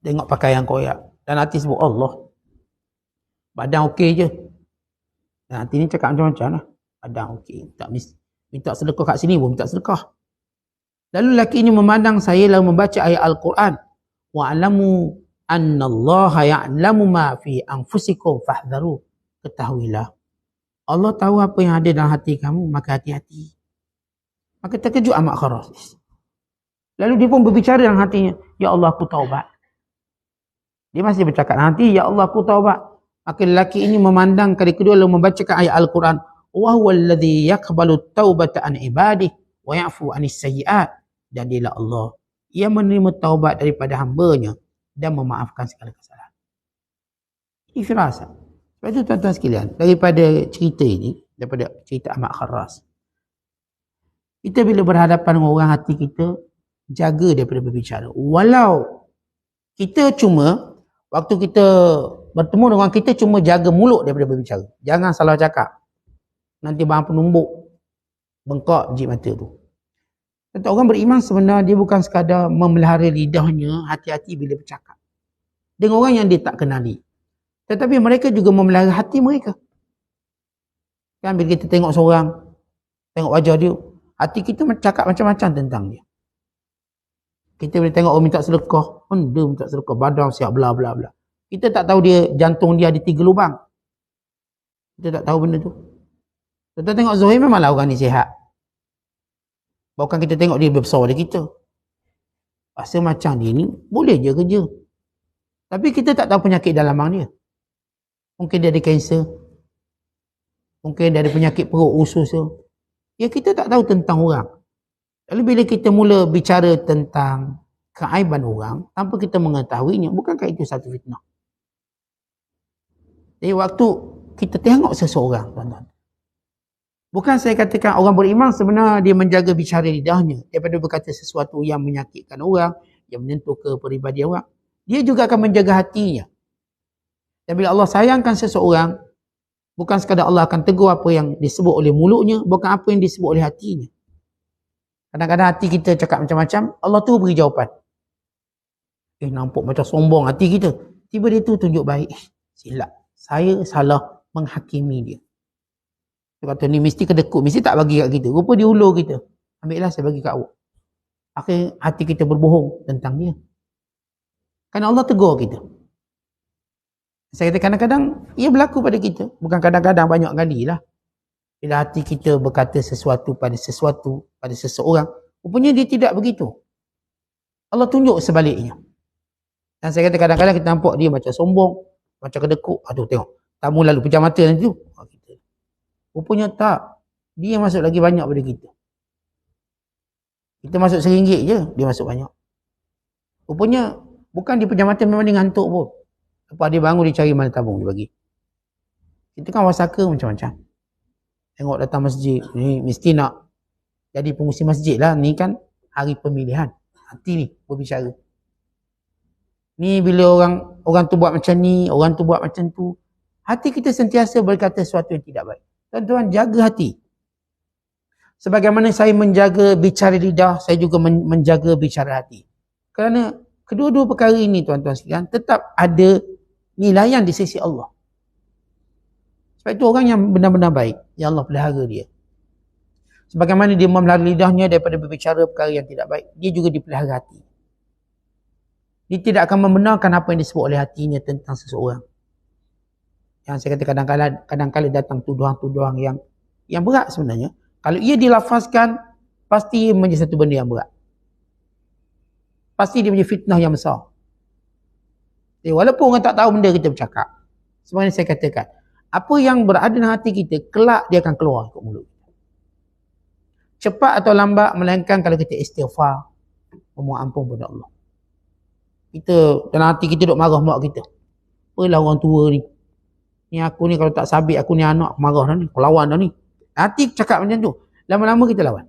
[SPEAKER 1] Tengok pakaian koyak. Dan hati sebut, Allah, badan okey je. Dan hati ni cakap macam-macam lah. Badan okey. Minta sedekah kat sini pun minta sedekah. Lalu lelaki ini memandang saya lalu membaca ayat Al-Quran. Wa'alamu annallaha ya'lamu ma fi anfusikum fahdharu. Ketahuilah, Allah tahu apa yang ada dalam hati kamu, maka hati-hati. Maka terkejut Ahmad Kharras. Lalu dia pun berbicara dalam hatinya, ya Allah aku taubat. Dia masih bercakap nanti, ya Allah aku taubat. Maka lelaki ini memandang kali kedua lalu membacakan ayat Al-Quran. Wa huwallazi yaqbalu taubata an ibadihi wa ya'fu anis sayyi'at. Dan dialah Allah yang menerima taubat daripada hamba-Nya dan memaafkan segala kesalahan. Ini firasat. Sebab itu tuan-tuan sekalian, daripada cerita ini, daripada cerita Ahmad Kharras, kita bila berhadapan dengan orang, hati kita jaga daripada berbicara. Walau kita cuma, waktu kita bertemu dengan orang, kita cuma jaga mulut daripada berbicara. Jangan salah cakap. Nanti bahan penumbuk, bengkak jik mata tu. Tentu orang beriman sebenarnya dia bukan sekadar memelihara lidahnya, hati-hati bila bercakap dengan orang yang dia tak kenali. Tetapi mereka juga memelihara hati mereka. Kan bila kita tengok seorang, tengok wajah dia, hati kita cakap macam-macam tentang dia. Kita boleh tengok orang minta sedekah, dia minta sedekah, badan siap bla bla bla. Kita tak tahu dia, jantung dia ada 3 lubang. Kita tak tahu benda tu. Kita tengok Zohir memanglah orang ni sihat. Bahkan kita tengok dia besar dari kita. Rasa macam dia ni boleh je kerja. Tapi kita tak tahu penyakit dalaman dia. Mungkin dia ada kanser. Mungkin dia ada penyakit perut, usus tu. Ya kita tak tahu tentang orang. Lalu bila kita mula bicara tentang keaiban orang tanpa kita mengetahuinya, bukankah itu satu fitnah? Jadi waktu kita tengok seseorang, tuan-tuan, bukan saya katakan orang beriman sebenarnya dia menjaga bicara lidahnya daripada berkata sesuatu yang menyakitkan orang, yang menyentuh kepribadian orang. Dia juga akan menjaga hatinya. Dan bila Allah sayangkan seseorang, bukan sekadar Allah akan tegur apa yang disebut oleh mulutnya, bukan apa yang disebut oleh hatinya. Kadang-kadang hati kita cakap macam-macam, Allah tu beri jawapan. Nampak macam sombong hati kita. Tiba dia tu tunjuk baik. Silap. Saya salah menghakimi dia. Dia kata ni mesti kedekut, mesti tak bagi kat kita. Rupa dia ulur kita. Ambillah saya bagi kat awak. Akhirnya hati kita berbohong tentang dia. Kerana Allah tegur kita. Saya kata kadang-kadang ia berlaku pada kita. Bukan kadang-kadang, banyak kali lah. Bila hati kita berkata sesuatu pada seseorang, rupanya dia tidak begitu. Allah tunjuk sebaliknya. Dan saya kata kadang-kadang kita nampak dia macam sombong, macam kedekut. Aduh tengok, tamu lalu pejam mata nanti tu. Rupanya tak. Dia masuk lagi banyak pada kita. Kita masuk RM1 je, dia masuk banyak. Rupanya bukan dia pejam mata, memang dia ngantuk pun. Lepas dia bangun, dia cari mana tabung dia bagi. Kita kan wasaka macam-macam. Tengok datang masjid, ni mesti nak jadi pengurusi masjid lah. Ni kan hari pemilihan. Hati ni berbicara. Ni bila orang tu buat macam ni, orang tu buat macam tu, hati kita sentiasa berkata sesuatu yang tidak baik. Tuan-tuan, jaga hati. Sebagaimana saya menjaga bicara lidah, saya juga menjaga bicara hati. Kerana kedua-dua perkara ini, tuan-tuan sekalian, tetap ada nilaian di sisi Allah. Sebab itu orang yang benar-benar baik, yang Allah pelihara dia. Sebagaimana dia memelihara lidahnya daripada berbicara perkara yang tidak baik, dia juga dipelihara hati. Dia tidak akan membenarkan apa yang disebut oleh hatinya tentang seseorang. Yang saya kata kadang-kadang datang tuduhan-tuduhan yang berat sebenarnya. Kalau ia dilafazkan, pasti menjadi satu benda yang berat. Pasti dia menjadi fitnah yang besar. Jadi, walaupun orang tak tahu benda kita bercakap, sebenarnya saya katakan, apa yang berada dalam hati kita, kelak dia akan keluar ke mulut kita. Cepat atau lambat, melainkan kalau kita istighfar, memohon ampun kepada Allah. Kita, dalam hati kita duk marah mak kita. Apalah orang tua ni. Ni aku ni kalau tak sabit, aku ni anak, aku marah dah ni, aku lawan dah ni. Hati cakap macam tu. Lama-lama kita lawan.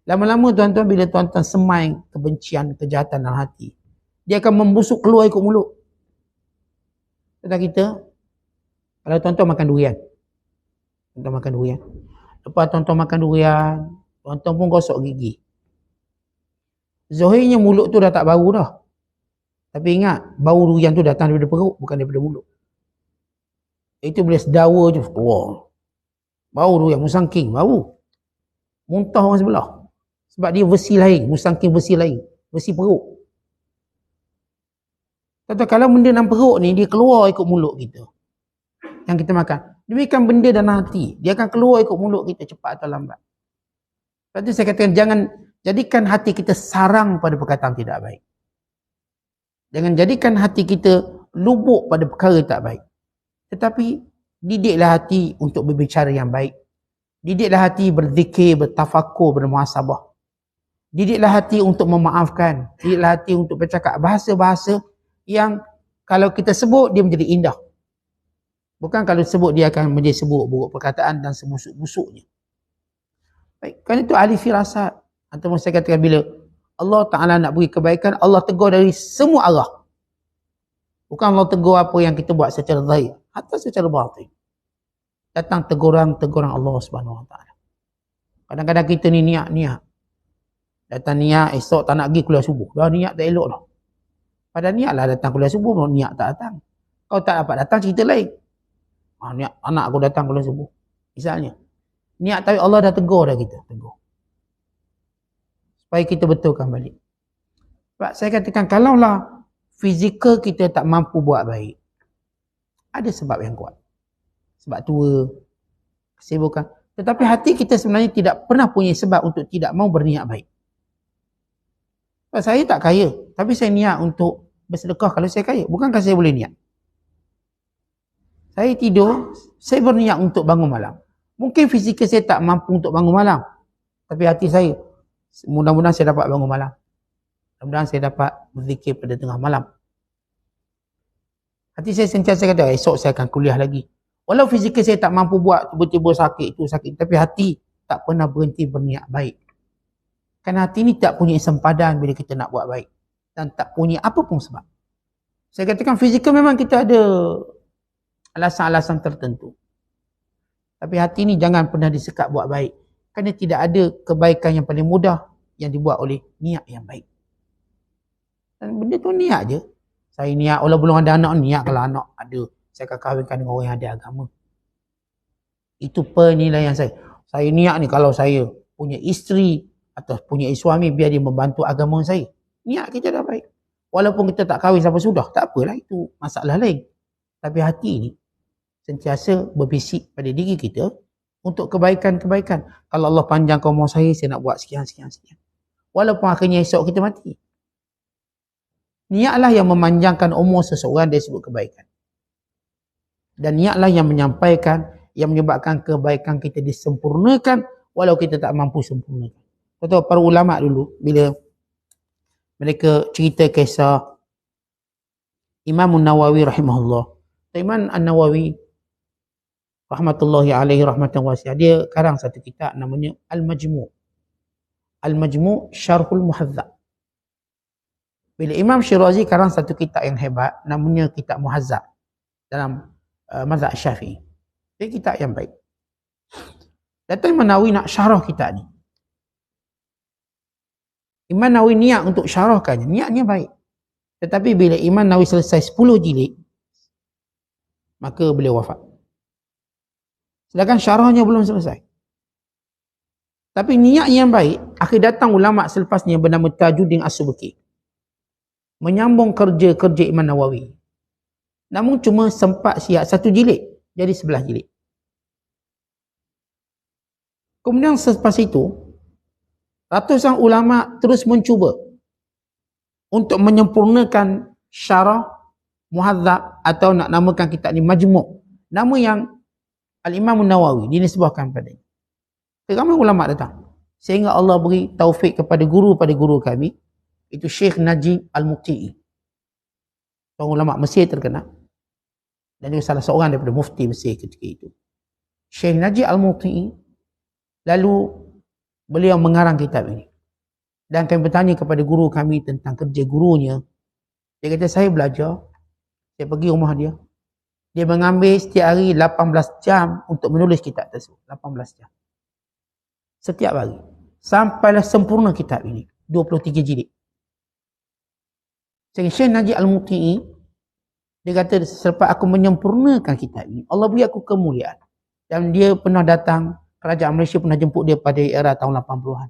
[SPEAKER 1] Lama-lama tuan-tuan, bila tuan-tuan semai kebencian, kejahatan dalam hati, dia akan membusuk keluar ikut mulut. Kata kita, kalau tuan-tuan makan durian. Tuan-tuan makan durian. Lepas tuan-tuan makan durian, tuan-tuan pun gosok gigi. Zahirnya mulut tu dah tak bau dah. Tapi ingat, bau durian tu datang daripada perut, bukan daripada mulut. Itu boleh sedawa je, keluar. Bau durian, musangking, bau. Muntah orang sebelah. Sebab dia versi lain, musangking versi lain. Versi perut. Tuan-tuan, kalau benda dalam perut ni, dia keluar ikut mulut kita. Yang kita makan. Demikian benda dalam hati. Dia akan keluar ikut mulut kita cepat atau lambat. Sebab tu saya katakan, jangan jadikan hati kita sarang pada perkataan tidak baik. Jangan jadikan hati kita lubuk pada perkara tak baik. Tetapi, didiklah hati untuk berbicara yang baik. Didiklah hati berzikir, bertafakur, bermuhasabah. Didiklah hati untuk memaafkan. Didiklah hati untuk bercakap bahasa-bahasa yang kalau kita sebut, dia menjadi indah. Bukan kalau sebut, dia akan menjadi seburuk-buruk perkataan dan sebusuk-busuknya. Baik, kerana itu ahli firasat. Atau saya katakan bila Allah Ta'ala nak beri kebaikan, Allah tegur dari semua arah. Bukan Allah tegur apa yang kita buat secara zahir, atau secara batin. Datang teguran Allah Subhanahu Wa Ta'ala. Kadang-kadang kita ni niat. Datang niat, esok tak nak pergi kuliah subuh. Dah niat tak elok dah. Pada niatlah datang kuliah subuh, niat tak datang. Kau tak dapat datang, cerita lain. Niat anak aku datang kuliah subuh. Misalnya. Niat tapi Allah dah tegur dah kita. Tegur. Supaya kita betulkan balik. Sebab saya katakan, kalaulah fizikal kita tak mampu buat baik, ada sebab yang kuat. Sebab tua, kesibukan. Tetapi hati kita sebenarnya tidak pernah punya sebab untuk tidak mau berniat baik. Sebab saya tak kaya, tapi saya niat untuk bersedekah kalau saya kaya. Bukankah saya boleh niat? Saya tidur, saya berniat untuk bangun malam. Mungkin fizikal saya tak mampu untuk bangun malam. Tapi hati saya, mudah-mudahan saya dapat bangun malam. Mudah-mudahan saya dapat berzikir pada tengah malam. Hati saya sentiasa kata, esok saya akan kuliah lagi. Walau fizikal saya tak mampu buat, tiba-tiba sakit, itu sakit. Tapi hati tak pernah berhenti berniat baik. Kerana hati ni tak punya sempadan bila kita nak buat baik. Dan tak punya apa pun sebab. Saya katakan fizikal memang kita ada alasan-alasan tertentu. Tapi hati ni jangan pernah disekat buat baik. Kerana tidak ada kebaikan yang paling mudah yang dibuat oleh niat yang baik. Dan benda tu niat je. Saya niat, walau belum ada anak, niat kalau anak ada, saya akan kahwinkan dengan orang yang ada agama. Itu penilaian saya. Saya niat ni kalau saya punya isteri atau punya suami, biar dia membantu agama saya. Niat kita dah baik. Walaupun kita tak kahwin sampai sudah, tak apalah, itu masalah lain. Tapi hati ni sentiasa berbisik pada diri kita untuk kebaikan-kebaikan. Kalau Allah panjangkan umur saya nak buat sekian. Walaupun akhirnya esok kita mati. Niatlah yang memanjangkan umur seseorang dari sudut kebaikan. Dan niatlah yang menyampaikan, yang menyebabkan kebaikan kita disempurnakan walau kita tak mampu sempurnakan. Kata para ulama dulu, bila mereka cerita kisah Imam Nawawi rahimahullah. Imam Nawawi rahmatullahi alaihi rahmatan wasi'ah, dia karang satu kitab namanya Al-Majmu'. Al-Majmu' Syarhul Muhadzab. Bila Imam Syirazi karang satu kitab yang hebat namanya kitab Muhadzab dalam mazhab Syafi'i. Dia kitab yang baik. Datang Imam Nawawi nak syarah kitab ni. Imam Nawawi niat untuk syarahkannya, niatnya baik. Tetapi bila Imam Nawawi selesai 10 jilid, maka beliau wafat. Sedangkan syarahnya belum selesai. Tapi niat yang baik, akhir datang ulama selepasnya bernama Tajuddin As-Subki. Menyambung kerja-kerja Imam Nawawi. Namun cuma sempat siap 1 jilid, jadi 11 jilid. Kemudian selepas itu, ratusan ulama terus mencuba untuk menyempurnakan syarah Muhadzab atau nak namakan kitab ni Majmu'. Nama yang Al-Imam Nawawi dinisbahkan padanya. Ramai ulama datang. Sehingga Allah beri taufik kepada guru kami, itu Syekh Najib Al-Muqti'i. Seorang ulama Mesir terkenal. Dan dia salah seorang daripada mufti Mesir ketika itu. Syekh Najib Al-Muqti'i, lalu beliau mengarang kitab ini. Dan kami bertanya kepada guru kami tentang kerja gurunya. Dia kata, saya belajar, saya pergi rumah dia. Dia mengambil setiap hari 18 jam untuk menulis kitab tersebut. 18 jam. Setiap hari. Sampailah sempurna kitab ini. 23 jilid. Syekh Najib Al-Muqti'i, dia kata, selepas aku menyempurnakan kitab ini, Allah beri aku kemuliaan. Dan dia pernah datang, kerajaan Malaysia pernah jemput dia pada era tahun 80-an.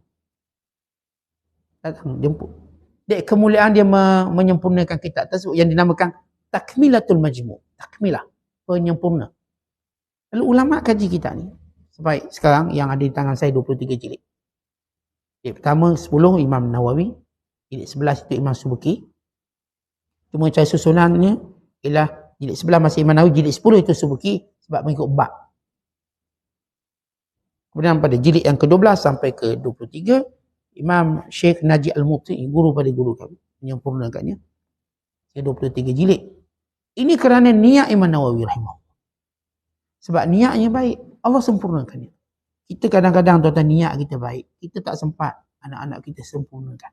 [SPEAKER 1] Datang, jemput. Dia kemuliaan dia menyempurnakan kitab tersebut yang dinamakan Takmilatul Majmu'. Takmilah. Penyempurna. Lalu ulama kaji kitab ni. Sampai sekarang yang ada di tangan saya 23 jilid. Jilid pertama 10 Imam Nawawi. Jilid 11 itu Imam Subki. Cuma cara susunannya ialah jilid 11 masih Imam Nawawi, jilid 10 itu Subki sebab mengikut bab. Kemudian pada jilid yang ke-12 sampai ke-23, Imam Syekh Najib Al-Muqti'i, guru pada guru kami, menyempurnakannya. 23 jilid. Ini kerana niat Imam Nawawi rahimahullah. Sebab niatnya baik, Allah sempurnakannya. Kita kadang-kadang tuan-tuan niat kita baik, kita tak sempat anak-anak kita sempurnakan.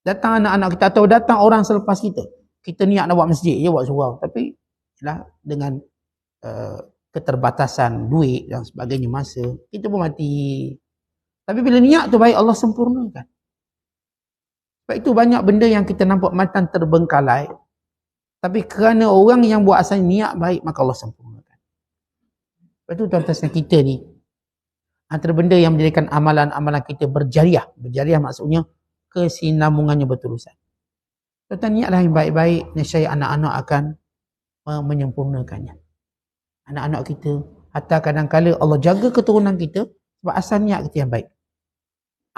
[SPEAKER 1] Datang anak-anak kita atau datang orang selepas kita. Kita niat nak buat masjid, dia buat surau. Tapi dengan keterbatasan duit dan sebagainya masa, kita pun mati. Tapi bila niat tu baik, Allah sempurnakan. Sebab itu banyak benda yang kita nampak macam terbengkalai. Tapi kerana orang yang buat asal niat baik, maka Allah sempurnakan. Sebab itu tuan-tuan kita ni, antara benda yang menjadikan amalan-amalan kita berjariah. Berjariah maksudnya kesinambungannya berterusan. Tuan-tuan niatlah yang baik-baik, nescaya anak-anak akan menyempurnakannya. Anak-anak kita, hatta kadang-kala Allah jaga keturunan kita sebab asal niat kita yang baik.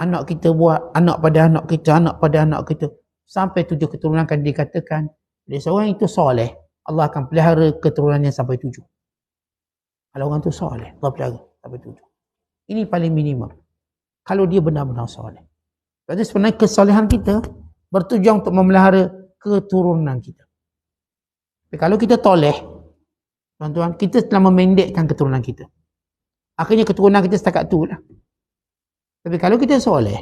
[SPEAKER 1] Anak kita buat, anak pada anak kita, anak pada anak kita. Sampai 7 keturunan kan dikatakan, bila seorang itu soleh, Allah akan pelihara keturunannya sampai 7. Kalau orang tu soleh, Allah pelihara sampai 7. Ini paling minimum. Kalau dia benar-benar soleh. Jadi sebenarnya kesolehan kita bertujuan untuk memelihara keturunan kita. Tapi kalau kita toleh, tuan-tuan, kita telah memendekkan keturunan kita. Akhirnya keturunan kita setakat tu lah. Tapi kalau kita soleh,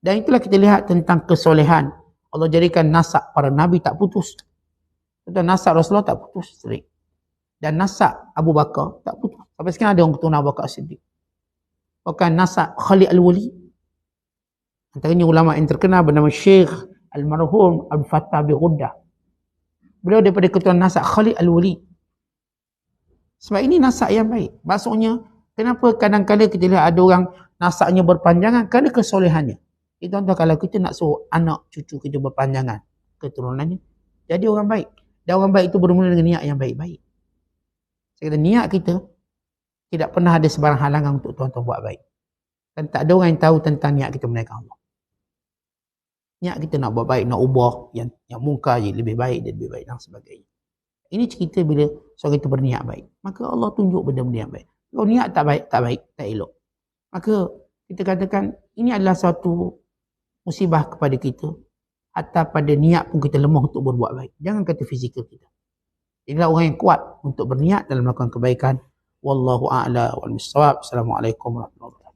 [SPEAKER 1] dan itulah kita lihat tentang kesolehan. Allah jadikan nasab para Nabi tak putus. Dan nasab Rasulullah tak putus. Dan nasab Abu Bakar tak putus. Sampai sekarang ada orang keturunan Abu Bakar Siddiq. Bahkan nasab Khalid Al-Wali. Antaranya ulama yang terkenal bernama Syekh Al-Marhum Al-Fatah Bi-Ghuddah. Beliau daripada keturunan nasab Khalid Al-Wali. Sebab ini nasab yang baik. Maksudnya, kenapa kadang-kadang kita lihat ada orang nasabnya berpanjangan? Kerana kesolehannya. Tuan-tuan, kalau kita nak suruh anak cucu kita berpanjangan keturunannya, jadi orang baik. Dan orang baik itu bermula dengan niat yang baik-baik. Saya kata niat kita tidak pernah ada sebarang halangan untuk tuan-tuan buat baik. Dan tak ada orang yang tahu tentang niat kita menaikkan Allah. Niat kita nak buat baik, nak ubah yang mungkar je lebih baik dan lebih baik dan sebagainya. Ini cerita bila seorang kita berniat baik. Maka Allah tunjuk benda-benda yang baik. Kalau niat tak baik, tak elok. Maka kita katakan ini adalah suatu musibah kepada kita. Atau pada niat pun kita lemah untuk berbuat baik. Jangan kata fizikal kita. Inilah orang yang kuat untuk berniat dalam melakukan kebaikan. Wallahu a'la wal bissawab. Assalamualaikum warahmatullahi wabarakatuh.